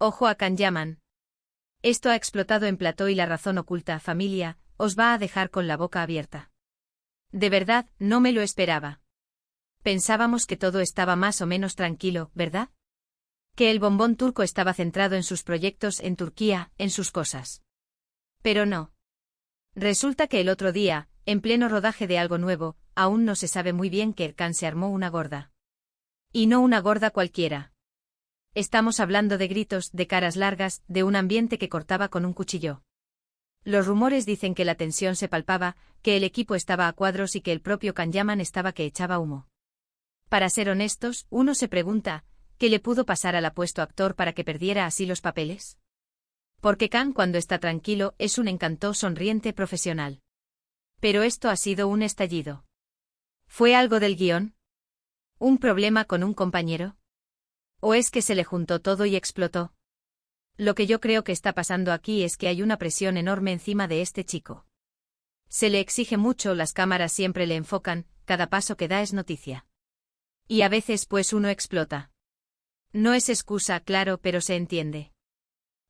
Ojo a Kanyaman. Esto ha explotado en plató y la razón oculta, familia, os va a dejar con la boca abierta. De verdad, no me lo esperaba. Pensábamos que todo estaba más o menos tranquilo, ¿verdad? Que el bombón turco estaba centrado en sus proyectos en Turquía, en sus cosas. Pero no. Resulta que el otro día, en pleno rodaje de algo nuevo, aún no se sabe muy bien que Erkan se armó una gorda. Y no una gorda cualquiera. Estamos hablando de gritos, de caras largas, de un ambiente que cortaba con un cuchillo. Los rumores dicen que la tensión se palpaba, que el equipo estaba a cuadros y que el propio Kanyaman estaba que echaba humo. Para ser honestos, uno se pregunta, ¿qué le pudo pasar al apuesto actor para que perdiera así los papeles? Porque Kan, cuando está tranquilo, es un encanto sonriente profesional. Pero esto ha sido un estallido. ¿Fue algo del guión? ¿Un problema con un compañero? ¿O es que se le juntó todo y explotó? Lo que yo creo que está pasando aquí es que hay una presión enorme encima de este chico. Se le exige mucho, las cámaras siempre le enfocan, cada paso que da es noticia. Y a veces pues uno explota. No es excusa, claro, pero se entiende.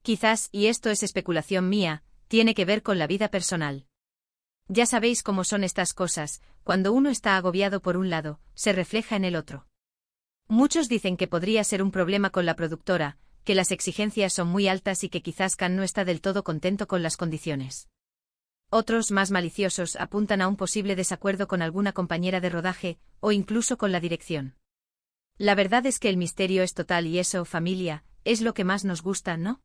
Quizás, y esto es especulación mía, tiene que ver con la vida personal. Ya sabéis cómo son estas cosas, cuando uno está agobiado por un lado, se refleja en el otro. Muchos dicen que podría ser un problema con la productora, que las exigencias son muy altas y que quizás Kan no está del todo contento con las condiciones. Otros, más maliciosos, apuntan a un posible desacuerdo con alguna compañera de rodaje, o incluso con la dirección. La verdad es que el misterio es total y eso, familia, es lo que más nos gusta, ¿no?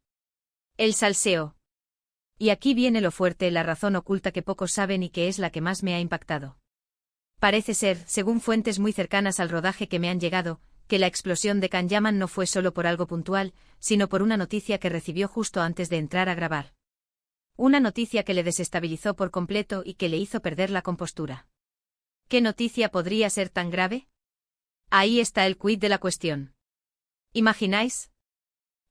El salseo. Y aquí viene lo fuerte, la razón oculta que pocos saben y que es la que más me ha impactado. Parece ser, según fuentes muy cercanas al rodaje que me han llegado, que la explosión de Kanyaman no fue solo por algo puntual, sino por una noticia que recibió justo antes de entrar a grabar. Una noticia que le desestabilizó por completo y que le hizo perder la compostura. ¿Qué noticia podría ser tan grave? Ahí está el quid de la cuestión. ¿Imagináis?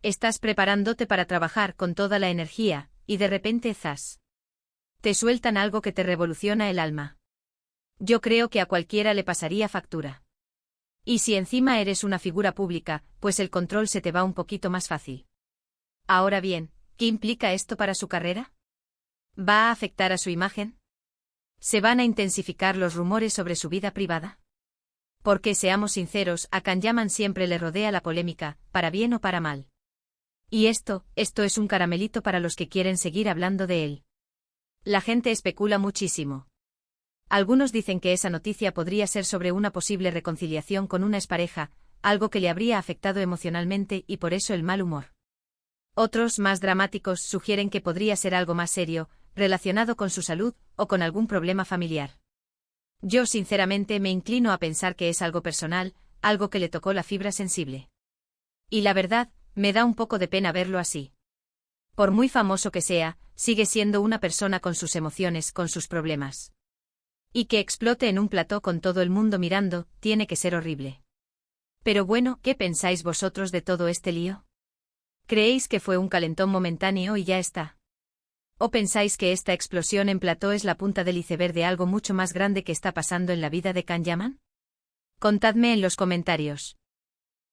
Estás preparándote para trabajar con toda la energía, y de repente ¡zas! Te sueltan algo que te revoluciona el alma. Yo creo que a cualquiera le pasaría factura. Y si encima eres una figura pública, pues el control se te va un poquito más fácil. Ahora bien, ¿qué implica esto para su carrera? ¿Va a afectar a su imagen? ¿Se van a intensificar los rumores sobre su vida privada? Porque seamos sinceros, a Kanyaman siempre le rodea la polémica, para bien o para mal. Y esto es un caramelito para los que quieren seguir hablando de él. La gente especula muchísimo. Algunos dicen que esa noticia podría ser sobre una posible reconciliación con una expareja, algo que le habría afectado emocionalmente y por eso el mal humor. Otros, más dramáticos, sugieren que podría ser algo más serio, relacionado con su salud o con algún problema familiar. Yo sinceramente me inclino a pensar que es algo personal, algo que le tocó la fibra sensible. Y la verdad, me da un poco de pena verlo así. Por muy famoso que sea, sigue siendo una persona con sus emociones, con sus problemas. Y que explote en un plató con todo el mundo mirando, tiene que ser horrible. Pero bueno, ¿qué pensáis vosotros de todo este lío? ¿Creéis que fue un calentón momentáneo y ya está? ¿O pensáis que esta explosión en plató es la punta del iceberg de algo mucho más grande que está pasando en la vida de Kanyaman? Contadme en los comentarios.